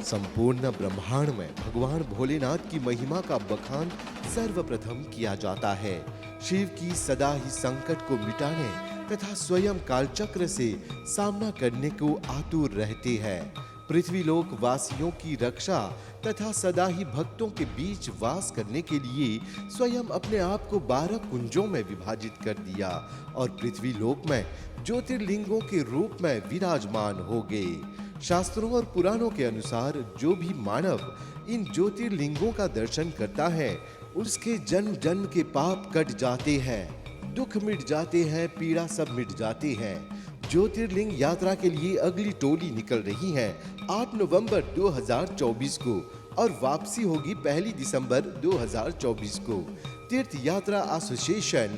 संपूर्ण ब्रह्मांड में भगवान भोलेनाथ की महिमा का बखान सर्वप्रथम किया जाता है। शिव की सदा ही संकट को मिटाने तथा स्वयं कालचक्र से सामना करने को आतुर रहते हैं। पृथ्वीलोक वासियों की रक्षा तथा सदा ही भक्तों के बीच वास करने के लिए स्वयं अपने आप को 12 कुंजों में विभाजित कर दिया और पृथ्वीलोक में ज्योतिर्लिंगों के रूप में विराजमान हो गए। शास्त्रों और पुराणों के अनुसार जो भी मानव इन ज्योतिर्लिंगों का दर्शन करता है उसके जन्म जन्म के पाप कट जाते हैं, दुख मिट जाते हैं, पीड़ा सब मिट जाती है। ज्योतिर्लिंग यात्रा के लिए अगली टोली निकल रही है 8 नवंबर 2024 को और वापसी होगी 1 दिसंबर 2024 को। तीर्थ यात्रा एसोसिएशन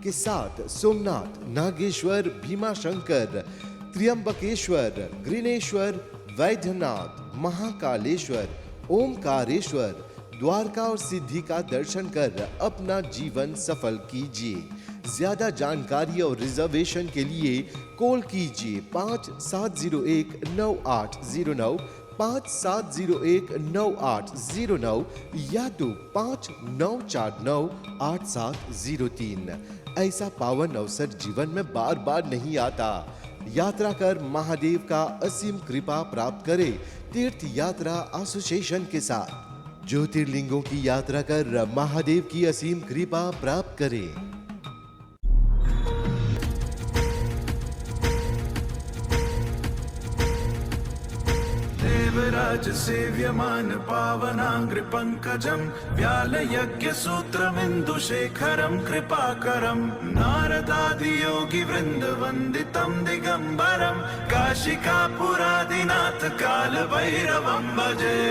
के साथ सोमनाथ, नागेश्वर, भीमाशंकर, त्र्यंबकेश्वर, ग्रीनेश्वर, वैद्यनाथ, महाकालेश्वर, ओमकारेश्वर, द्वारका और सिद्धि का दर्शन कर अपना जीवन सफल कीजिए। ज्यादा जानकारी और रिजर्वेशन के लिए कॉल कीजिए 57019809, 57019809 या तो 59498703। ऐसा पावन अवसर जीवन में बार बार नहीं आता। यात्रा कर महादेव का असीम कृपा प्राप्त करे तीर्थ यात्रा एसोसिएशन के साथ। ज्योतिर्लिंगों की यात्रा कर महादेव की असीम कृपा प्राप्त करें। देवराज सेव्यमान पावनांग्रि पंकजं व्यालयज्ञ सूत्रमिन्दुशेखरं कृपाकरं नारदादि योगी वृंद वंदितं दिगंबरं काशिकापुरादिनाथ काल भैरवं भजे।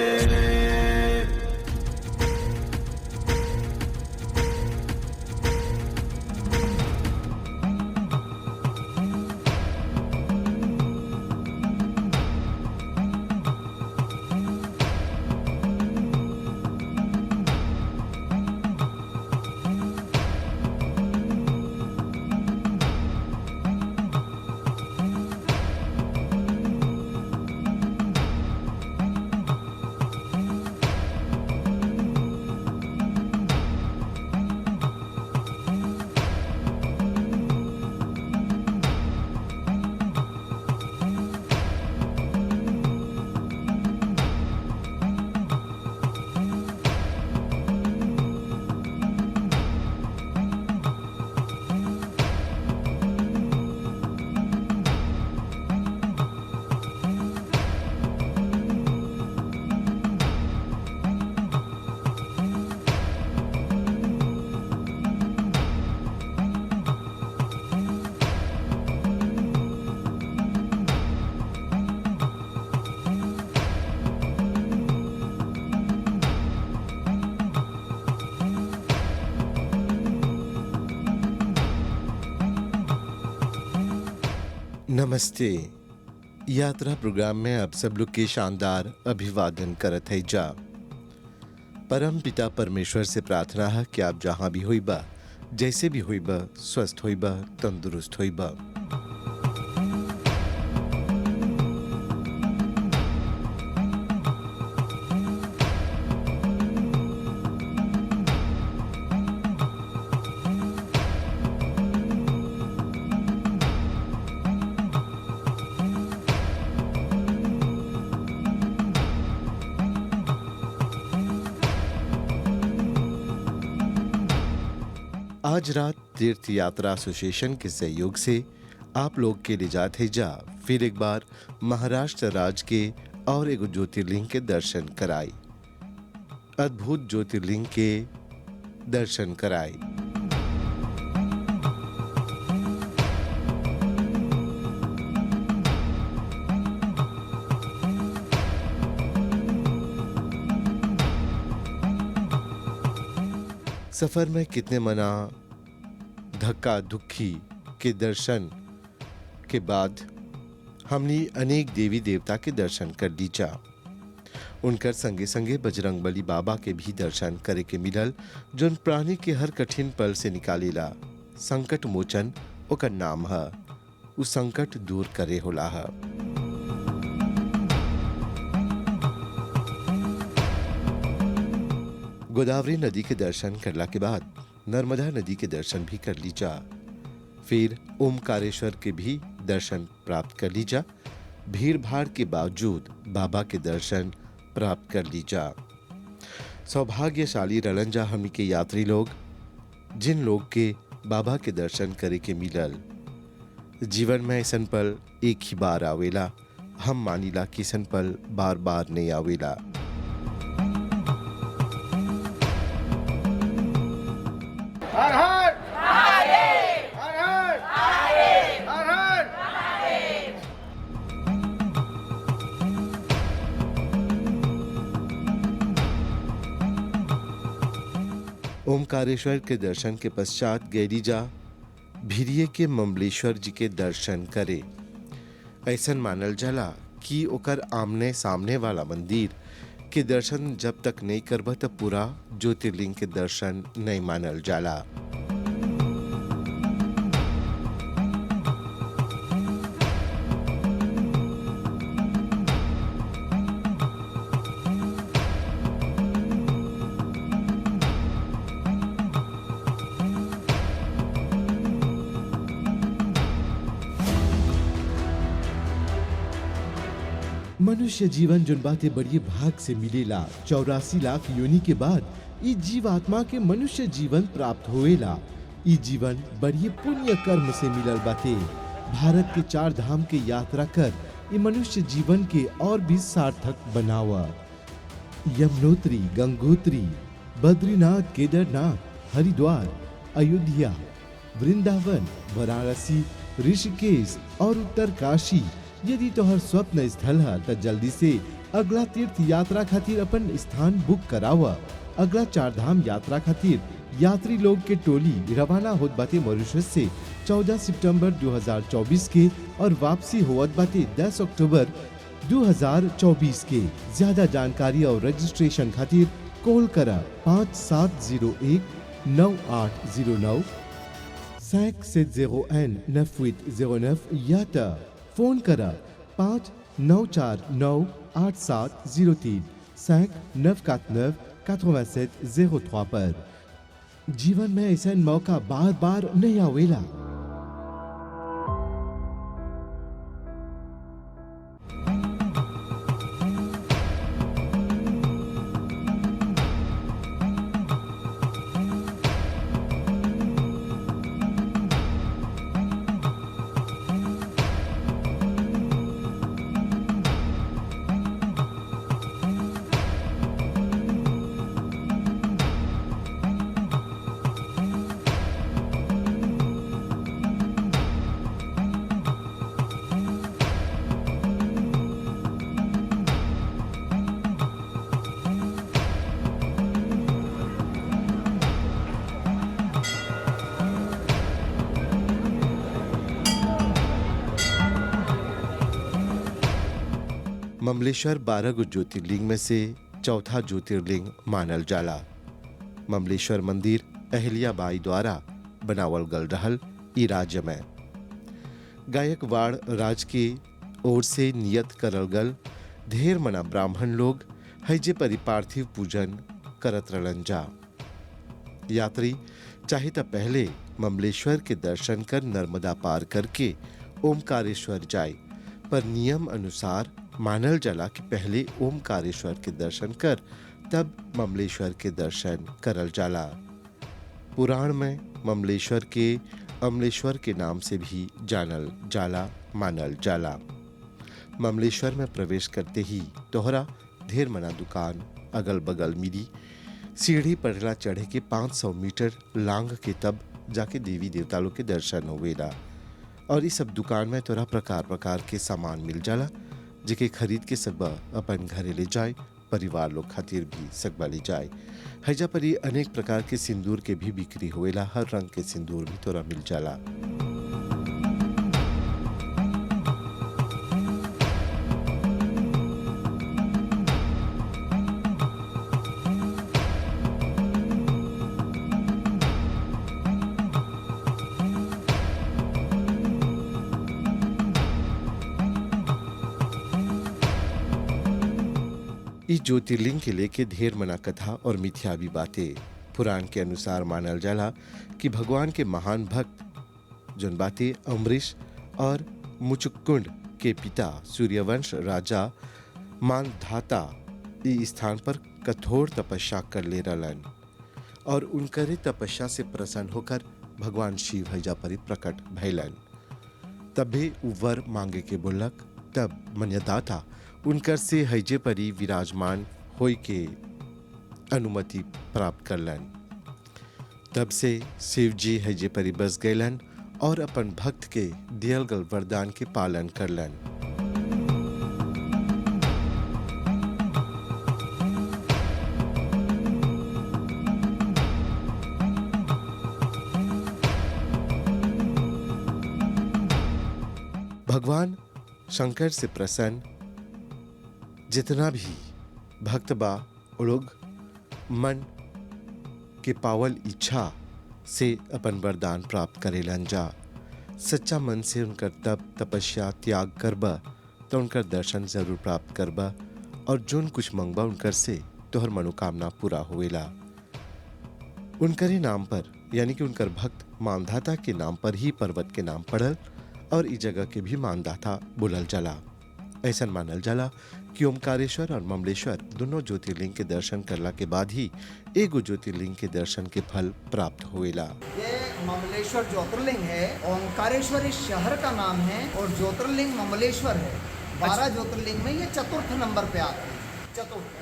नमस्ते। यात्रा प्रोग्राम में आप सब लोग के शानदार अभिवादन करत है जा। परम पिता परमेश्वर से प्रार्थना है कि आप जहां भी होइबा, जैसे भी होइबा, स्वस्थ होइबा, तंदुरुस्त होइबा। आज रात तीर्थ यात्रा एसोसिएशन के सहयोग से आप लोग के लिए जाते जा फिर एक बार महाराष्ट्र राज्य के और एक ज्योतिर्लिंग के दर्शन कराई, अद्भुत ज्योतिर्लिंग के दर्शन कराई। सफर में कितने मना धक्का धुक्की के दर्शन के बाद हमने अनेक देवी देवता के दर्शन कर लीजा। उनकर संगे संगे बजरंगबली बाबा के भी दर्शन करे के मिलल, जोन प्राणी के हर कठिन पल से निकालेला। संकट मोचन ओकर नाम है, उ संकट दूर करे होला है। गोदावरी नदी के दर्शन करला के बाद नर्मदा नदी के दर्शन भी कर लीजा। फिर ओमकारेश्वर के भी दर्शन प्राप्त कर लीजा। भीड़ भाड़ के बावजूद बाबा के दर्शन प्राप्त कर लीजा। सौभाग्यशाली रलंजा हमी के यात्री लोग, जिन लोग के बाबा के दर्शन करे के मिलल। जीवन में ऐसन पल एक ही बार आवेला। हम मानिला कि ऐसन पल बार बार नहीं आवेला। हर हर महादेव, हर हर महादेव, हर हर महादेव। ओमकारेश्वर के दर्शन के पश्चात गैरीजा भिरिये के ममलेश्वर जी के दर्शन करे। ऐसन मानल जाला कि ओकर आमने सामने वाला मंदिर के दर्शन जब तक नहीं करब तब पूरा ज्योतिर्लिंग के दर्शन नहीं मानल जाला। मनुष्य जीवन जोन बाते बड़ी भाग से मिलेला। 84 लाख योनि के बाद ई जीवात्मा के मनुष्य जीवन प्राप्त होएला। ई जीवन बड़ी पुण्य कर्म से मिलल बाते। भारत के 4 धाम के यात्रा कर ई मनुष्य जीवन के और भी सार्थक बनावा। यमुनोत्री, गंगोत्री, बद्रीनाथ, केदारनाथ, हरिद्वार, अयोध्या, वृंदावन, वाराणसी, ऋषिकेश और उत्तरकाशी यदि तोहर स्वप्न स्थल है तो जल्दी से अगला तीर्थ यात्रा खातिर अपन स्थान बुक करावा। अगला 4 धाम यात्रा खातिर यात्री लोग के टोली रवाना होत बाते मॉरिशस से 14 सितंबर 2024 के और वापसी होत बाते 10 अक्टूबर 2024 के। ज्यादा जानकारी और रजिस्ट्रेशन खातिर कॉल करा 5701 9809 570N 9809 या ता फोन करा 5949 8703 5949 8703 पर। जीवन में ऐसा मौका बार बार नहीं आवेला। ममलेश्वर 12 गो ज्योतिर्लिंग में से चौथा ज्योतिर्लिंग मानल जाला। ममलेश्वर मंदिर अहिल्याबाई द्वारा बनावल गल रहल। ई राज्य में गायकवाड़ राज के ओर से नियत करल गल ढेर मना ब्राह्मण लोग हैजे परिपार्थिव पूजन करत रहलन जा। यात्री चाहे तो पहले ममलेश्वर के दर्शन कर नर्मदा पार करके ओमकारेश्वर जाए, पर नियम अनुसार मानल जाला कि पहले ओमकारेश्वर के दर्शन कर तब ममलेश्वर के दर्शन करल जाला। पुराण में ममलेश्वर के अमलेश्वर के नाम से भी जानल जाला मानल जाला। ममलेश्वर में प्रवेश करते ही तोहरा ढेर मना दुकान अगल बगल मिली। सीढ़ी पड़ला चढ़े के 500 मीटर लांग के तब जाके देवी देवता लोग के दर्शन होवेला। और इस सब दुकान में तोरा प्रकार प्रकार के सामान मिल जाला, जेके खरीद के सकबा अपन घरे ले जाए, परिवार लोग खातिर भी सकबा ले जाए। हैजा परी अनेक प्रकार के सिंदूर के भी बिक्री होएला। हर रंग के सिंदूर भी तोरा मिल जाला। इस ज्योतिर्लिंग के लेके ढेर मना कथा और मिथ्या भी बातें। पुराण के अनुसार मानल जाला कि भगवान के महान भक्त जोन बातें अम्बरीश और मुचुकुंड के पिता सूर्यवंश राजा मानधाता इस स्थान पर कठोर तपस्या कर ले रहलन और उनकरे तपस्या से प्रसन्न होकर भगवान शिव हैजा परी प्रकट भैलन। तबे उ वर मांगे के बोलक। तब मन्यदाता उनकर से हैजे परी विराजमान होई के अनुमति प्राप्त करलन। तब से शिव जी हैजे परी बस गैलन और अपन भक्त के दियल गल वरदान के पालन करलन। भगवान शंकर से प्रसन्न जितना भी भक्त बा वो लोग मन के पावल इच्छा से अपन वरदान प्राप्त करेलन जा। सच्चा मन से उनकर तप तपस्या त्याग करबा तो उनकर दर्शन जरूर प्राप्त करबा और जोन कुछ मंगबा उनकर से तोहर मनोकामना पूरा होवेला। उनकर नाम पर यानी कि उनकर भक्त मानधाता के नाम पर ही पर्वत के नाम पड़ल और इस जगह के भी मानधाता बोलल जाला। ऐसा मानल जाला कि ओमकारेश्वर और ममलेश्वर दोनों ज्योतिर्लिंग के दर्शन करला के बाद ही एगो ज्योतिर्लिंग के दर्शन के फल प्राप्त होएला। ये ममलेश्वर ज्योतिर्लिंग है, ओंकारेश्वर इस शहर का नाम है और ज्योतिर्लिंग ममलेश्वर है। 12 ज्योतिर्लिंग में ये चतुर्थ नंबर पे आता है।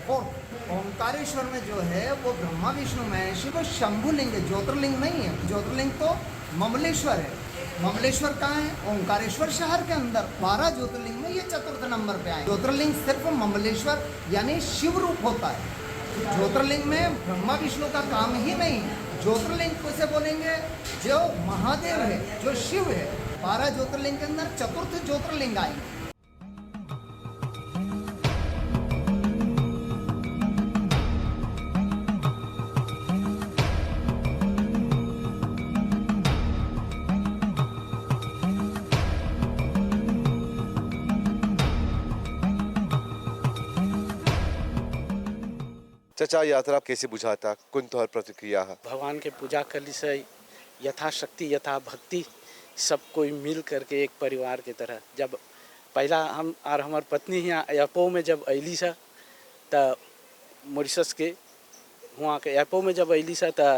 फोर्थ ओंकारेश्वर में जो है वो ब्रह्मा विष्णु महेश वो शंभुलिंग है, ज्योतिर्लिंग नहीं है। ज्योतिर्लिंग तो ममलेश्वर है। ममलेश्वर कहाँ है? ओंकारेश्वर शहर के अंदर। 12 ज्योतिर्लिंग में ये चतुर्थ नंबर पे आए। ज्योतिर्लिंग सिर्फ ममलेश्वर यानी शिव रूप होता है। ज्योतिर्लिंग में ब्रह्मा विष्णु का काम ही नहीं। ज्योतिर्लिंग कैसे बोलेंगे? जो महादेव है, जो शिव है। 12 ज्योतिर्लिंग के अंदर चतुर्थ ज्योतिर्लिंग आई। चचा यात्रा कैसे बुझाता? कौन तोहर प्रतिक्रिया है? भगवान के पूजा करने से यथाशक्ति यथा भक्ति सब कोई मिल करके एक परिवार की तरह। जब पहला हम और हमार पत्नी यहाँ एपो में जब अली सा तो मॉरिशस के वहाँ के एपो में जब अली सा तो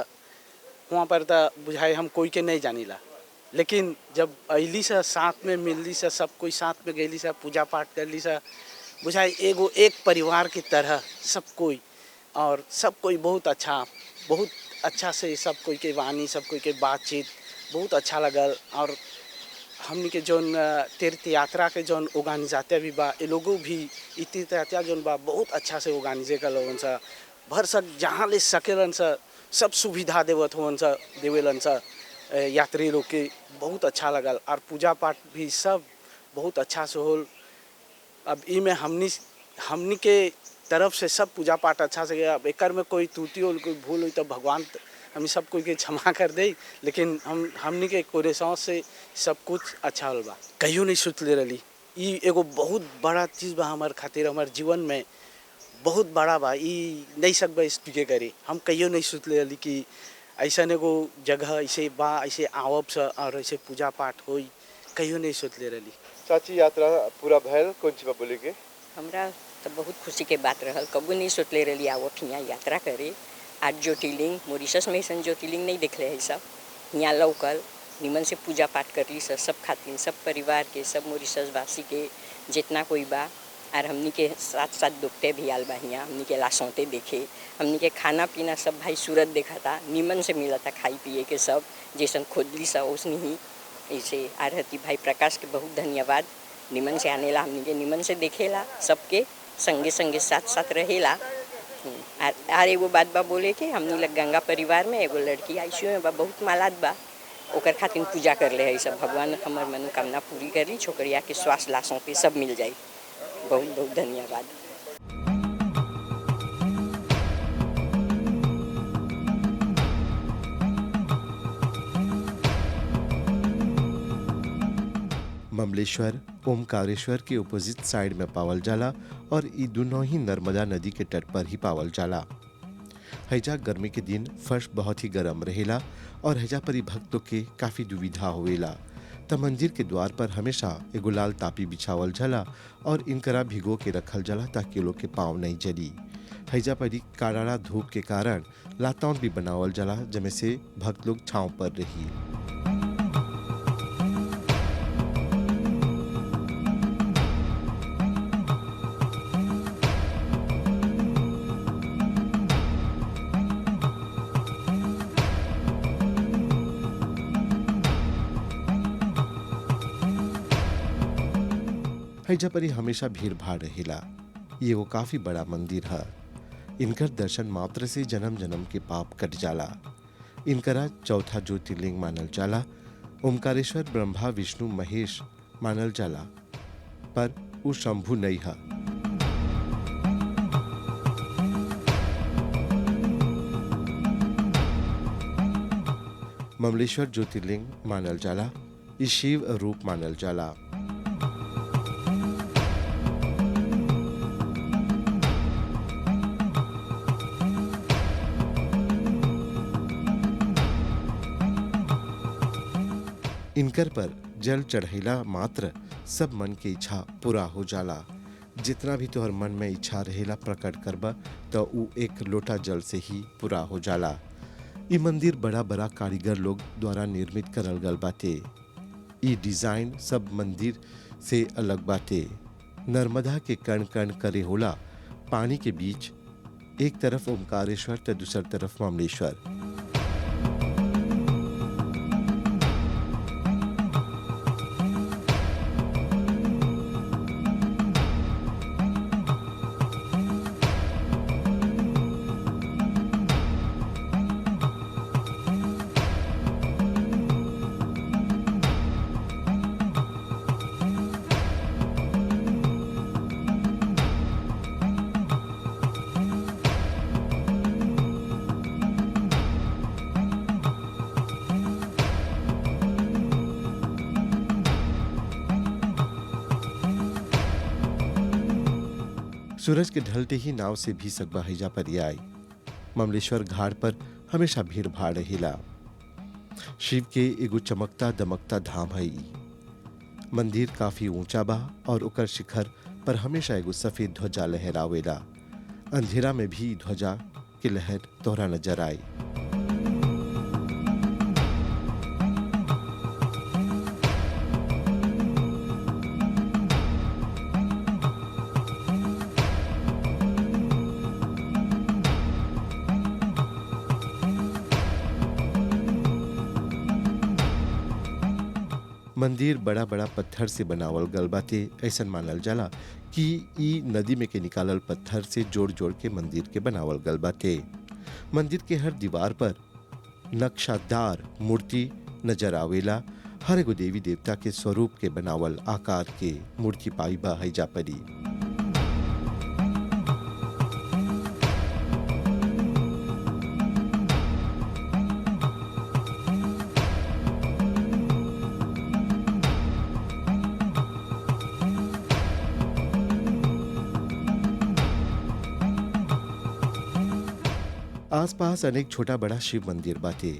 वहाँ पर तो बुझाए हम कोई के नहीं जानी ला, लेकिन जब अली सा साथ में मिलली सा सब कोई साथ में गईली सा पूजा पाठ कर ली सा बुझाए एगो एक परिवार की तरह सब कोई। और सब कोई बहुत अच्छा से सब कोई के वाणी सब कोई के बातचीत बहुत अच्छा लगल। और हमनी के जोन तीर्थ यात्रा के जोन ऑर्गेनाइजेटर भी बा ये लोगों भी तीर्थ यात्रा जोन बा बहुत अच्छा से ऑर्गेनाइज कर लोगन सा भर सक जहाँ ले सकेलन सा सब सुविधा देवत होवन सा देवेलन सा यात्री लोग के बहुत अच्छा लगल। और पूजा पाठ भी सब बहुत अच्छा से होल। अब ई में हमनी के तरफ से सब पूजा पाठ अच्छा से गया। अब एक में कोई त्रुटि हो कोई भूल हुई तो भगवान हम सब कोई के क्षमा कर दे, लेकिन हमनी के कोरेसाओं से सब कुछ अच्छा होल बा। कहियो नहीं सोच ले रही ई एगो बहुत बड़ा चीज़ बा हमार खातिर, हमार जीवन में बहुत बड़ा बा। ई नहीं सकबा स्पीके करे। हम कहियो नहीं सोच ले रही कि ऐसा एगो जगह ऐसे बा ऐसे आवब सा और ऐसे पूजा पाठ होई, कहियो नहीं सोच ले रही। चाची यात्रा पूरा भैल कौन सी बोलेगे? हमरा तो बहुत खुशी के बात रहल। कबू नहीं सोचले रही आवत यहाँ यात्रा करे। 8 ज्योतिर्लिंग मॉरिशस में ऐसा ज्योतिर्लिंग नहीं देखले है सब यहाँ लौकल निमन से पूजा पाठ कर ली सब खातिर सब परिवार के सब मॉरिशस वासी के जितना कोई बा। और हमनी के साथ साथ दुखते भी आल बा यहाँ हमनी के लाशौते देखे हमनी के खाना पीना सब भाई सूरत देखा था निमन से मिला था खाई पिए के सब जैसन खोदली सा उसने ही ऐसे आ रहती। भाई प्रकाश के बहुत धन्यवाद। निमन से आने ला हमनी के निमन से देखेला सबके संगे संगे साथ साथ रहेला। और एगो बात बा बोले के हमनी लग गंगा परिवार में एगो लड़की आईसीयू में बा बहुत मालाद बा ओकर खातिर पूजा कर ले है सब। भगवान हमार मनोकामना पूरी करी छोकरिया के स्वास्थ्य लाशों पे सब मिल जाए। बहुत बहुत धन्यवाद। ममलेश्वर ओमकारेश्वर के अपोजिट साइड में पावल जाला और ई दोनों ही नर्मदा नदी के तट पर ही पावल जाला। हैजा गर्मी के दिन फर्श बहुत ही गर्म रहेला और हैजा पर ही भक्तों के काफी दुविधा होवेला। त मंदिर के द्वार पर हमेशा एगो लाल तापी बिछावल जाला और इनकरा भिगो के रखल जाला ताकि लोग के पाँव नहीं जली। हैजा पर ही काड़ा धूप के कारण लातौन भी बनावल जाला जमे से भक्त लोग छांव पर रही। हैजा पर ही हमेशा भीड़ भाड़ रहेला। ये वो काफी बड़ा मंदिर है। इनकर दर्शन मात्र से जन्म जन्म के पाप कट जाला। इनकरा चौथा ज्योतिर्लिंग मानल जाला। ओमकारेश्वर ब्रह्मा विष्णु महेश मानल जाला पर वो शंभु नहीं है। ममलेश्वर ज्योतिर्लिंग मानल जाला। ये शिव रूप मानल जाला। इनकर पर जल चढ़ेला मात्र सब मन के इच्छा पूरा हो जाला। जितना भी तोहर मन में इच्छा रहेला प्रकट करबा तो उ एक लोटा जल से ही पूरा हो जाला। ई मंदिर बड़ा बड़ा कारीगर लोग द्वारा निर्मित करल गल बाटे। ई डिजाइन सब मंदिर से अलग बाटे। नर्मदा के कण कण करे होला पानी के बीच, एक तरफ ओमकारेश्वर तो दूसर तरफ ममलेश्वर। सूरज के ढलते ही नाव से भी सकबा हैजा पर आई। ममलेश्वर घाट पर हमेशा भीड़ भाड़ रहेला। शिव के एगो चमकता दमकता धाम है। मंदिर काफी ऊंचा बा और ओकर शिखर पर हमेशा एगो सफेद ध्वजा लहरावेला। अंधेरा में भी ध्वजा के लहर तोहरा नजर आई। मंदिर बड़ा बड़ा पत्थर से बनावल गल बाटे। ऐसन मानल जाला कि ई नदी में के निकालल पत्थर से जोड़ जोड़ के मंदिर के बनावल गल बाटे। मंदिर के हर दीवार पर नक्शादार मूर्ति नजर आवेला। हर एगो देवी देवता के स्वरूप के बनावल आकार के मूर्ति पाई बा हैजा परी। आसपास अनेक छोटा बड़ा शिव मंदिर बाटे।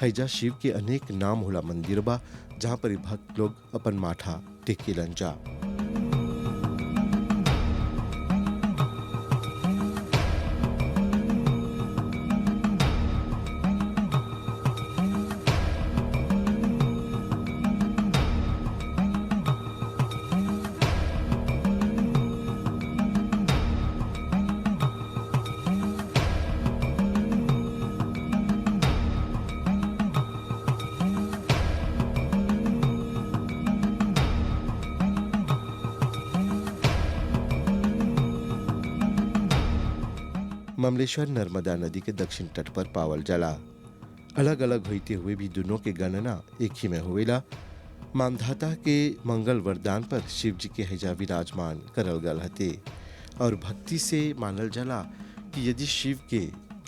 हैजा शिव के अनेक नाम होला मंदिर बा जहाँ पर भक्त लोग अपन माथा टेकेलन जा। ममलेश्वर नर्मदा नदी के दक्षिण तट पर पावल जाला। अलग अलग होते हुए भी दोनों के गणना एक ही में होवेला। मानधाता के मंगल वरदान पर शिव जी के हैजा विराजमान करल गल हते और भक्ति से मानल जाला कि यदि शिव के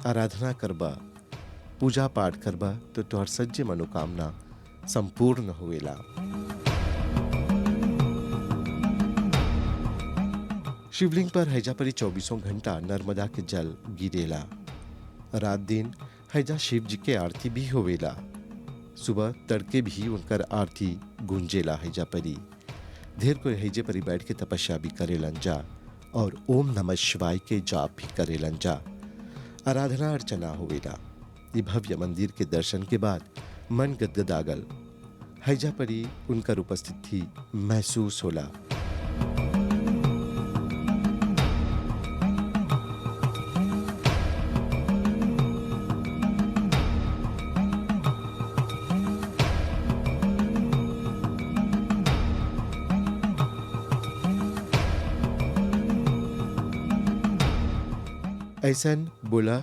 आराधना करबा, पूजा पाठ करबा तो तोहर सज्जे मनोकामना संपूर्ण होवेला। शिवलिंग पर हैजा परी 24 घंटा नर्मदा के जल गिरेला। रात दिन हैजा शिव जी के आरती भी होवेला। सुबह तड़के भी उनकर आरती गूंजेला हैजा परी। ढेर कोई हैजे परी बैठ के तपस्या भी करेलन जा और ओम नमः शिवाय के जाप भी करेलन जा। आराधना अर्चना होवेला। ये भव्य मंदिर के दर्शन के बाद मन गदगदागल हैजा परी उनकर उपस्थिति महसूस होला। ऐसन बोला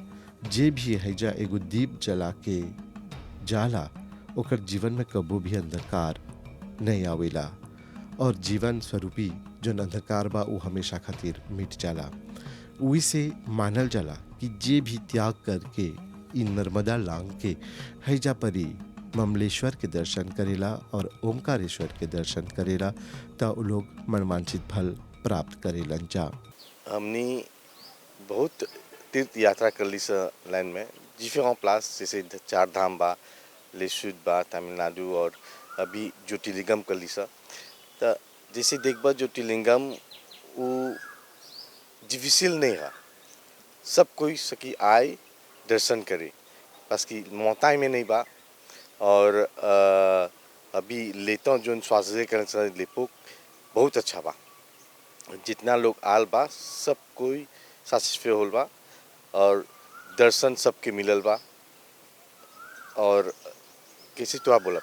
जे भी हैजा एगो दीप जला के जाला ओकर जीवन में कबो भी अंधकार नहीं आवेला और जीवन स्वरूपी जो अंधकार बा वो हमेशा खातिर मिट जाला। वही से मानल जाला कि जे भी त्याग करके इन नर्मदा लांग के हैजा परी ममलेश्वर के दर्शन करेला और ओमकारेश्वर के दर्शन करेला तो वो लोग मनवांछित फल प्राप्त करेलन जा। हमने बहुत तीर्थ यात्रा कर ली लाइन में डिफरेंट प्लास जैसे 4 धाम बा, लेशुद बा, तमिलनाडु और अभी ज्योतिर्लिंगम कर ली तो जैसे देखबा ज्योतिर्लिंगम वो डिफिसिल नहीं है, सब कोई सकी आए दर्शन करे बस कि मोताई में नहीं बा। और अभी लेता जो स्वास्थ्य करने लेपोक बहुत अच्छा बा, जितना लोग आल बा सब कोई सैटिस्फाई होल बा और दर्शन सबके मिलल बा। और कैसे तो आप बोला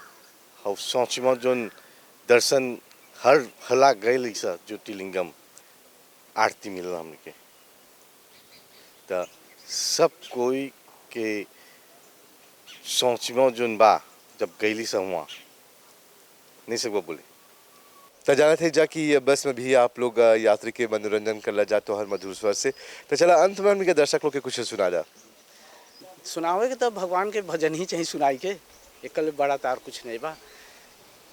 हम सोच में जो दर्शन हर हला गए ज्योतिर्लिंगम आरती मिलल हमने के तो सब कोई के सोच में जो बा जब गईली सा हुआ नहीं सकबा बोले तो जाना थे जा कि बस में भी आप लोग यात्री के मनोरंजन कर ला जाते हो हर मधुर स्वर से। तो चला अंत में हमने के दर्शक लोग के कुछ सुना जा सुनावे के तो भगवान के भजन ही चाहिए सुनाई के, एकल बड़ा तार कुछ नहीं बा।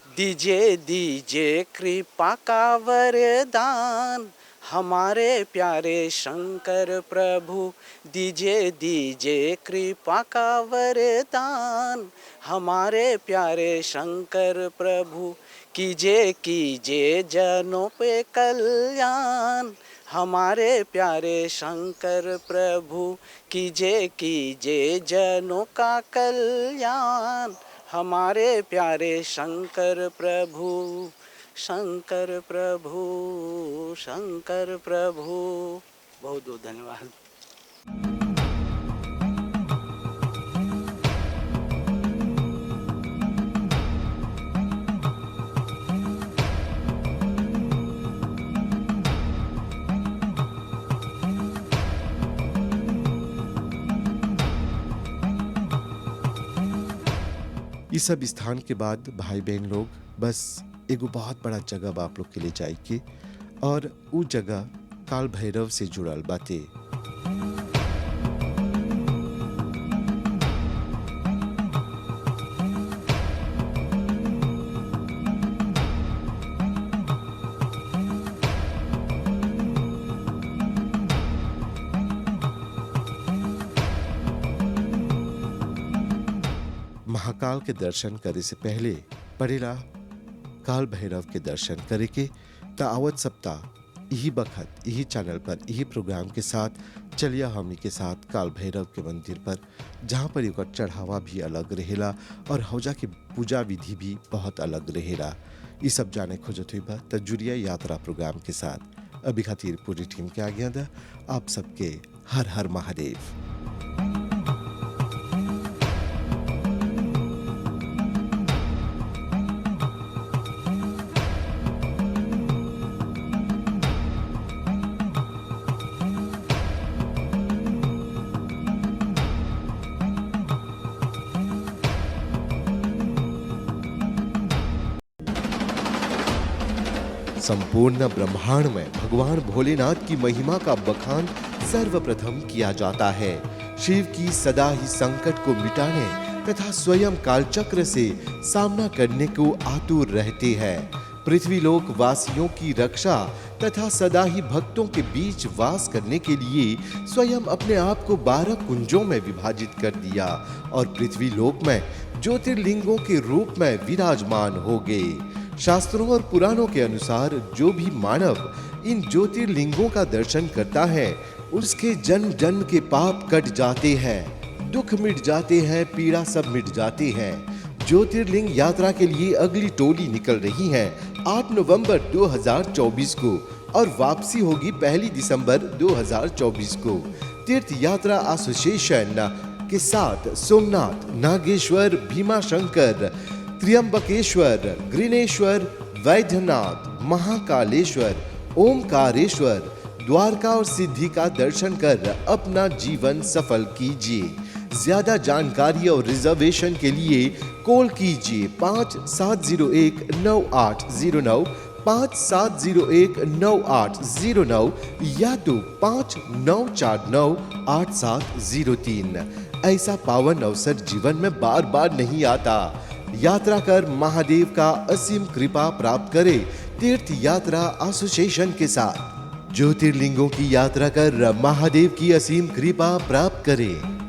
दीजिए दीजिए कृपा का वरदान हमारे प्यारे शंकर प्रभु, दीजिए दीजिए कृपा का वरदान हमारे प्यारे शंकर प्रभु, कीजिए कीजिए जनों पे कल्याण हमारे प्यारे शंकर प्रभु, कीजिए कीजिए जनों का कल्याण हमारे प्यारे शंकर प्रभु, शंकर प्रभु, शंकर प्रभु। बहुत बहुत धन्यवाद। इस सब स्थान के बाद भाई बहन लोग बस एगो बहुत बड़ा जगह बा आप लोग के लिए जाए के और वो जगह काल भैरव से जुड़ल बाते। महाकाल के दर्शन करे से पहले पड़ेला काल भैरव के दर्शन करे के। आवत सप्ताह यही बखत यही चैनल पर यही प्रोग्राम के साथ चलिया हमनी के साथ काल भैरव के मंदिर पर, जहाँ पर ओकर चढ़ावा भी अलग रहेला और हौजा की पूजा विधि भी बहुत अलग रहेला। ये सब जाने खोजत हुई बा त जुड़िया यात्रा प्रोग्राम के साथ। अभी खातिर पूरी टीम के आज्ञा दा। आप सबके हर हर महादेव। संपूर्ण ब्रह्मांड में भगवान भोलेनाथ की महिमा का बखान सर्वप्रथम किया जाता है। शिव की सदा ही संकट को मिटाने तथा स्वयं कालचक्र से सामना करने को आतुर रहते हैं। पृथ्वीलोक वासियों की रक्षा तथा सदा ही भक्तों के बीच वास करने के लिए स्वयं अपने आप को 12 कुंजों में विभाजित कर दिया और पृथ्वीलोक में ज्योतिर्लिंगों के रूप में विराजमान हो गए। शास्त्रों और पुराणों के अनुसार जो भी मानव इन ज्योतिर्लिंगों का दर्शन करता है उसके जन्म जन्म के पाप कट जाते हैं, दुख मिट जाते हैं, पीड़ा सब मिट जाती है। ज्योतिर्लिंग यात्रा के लिए अगली टोली निकल रही है 8 नवंबर 2024 को और वापसी होगी 1 दिसंबर 2024 को। तीर्थ यात्रा एसोसिएशन के साथ सोमनाथ, नागेश्वर, भीमाशंकर, त्र्यंबकेश्वर, ग्रीनेश्वर, वैद्यनाथ, महाकालेश्वर, ओमकारेश्वर, द्वारका और सिद्धि का दर्शन कर अपना जीवन सफल कीजिए। ज्यादा जानकारी और रिजर्वेशन के लिए कॉल कीजिए 57019809, 57019809 या तो 59498703। ऐसा पावन अवसर जीवन में बार बार नहीं आता। यात्रा कर महादेव का असीम कृपा प्राप्त करे तीर्थ यात्रा एसोसिएशन के साथ। ज्योतिर्लिंगों की यात्रा कर महादेव की असीम कृपा प्राप्त करें।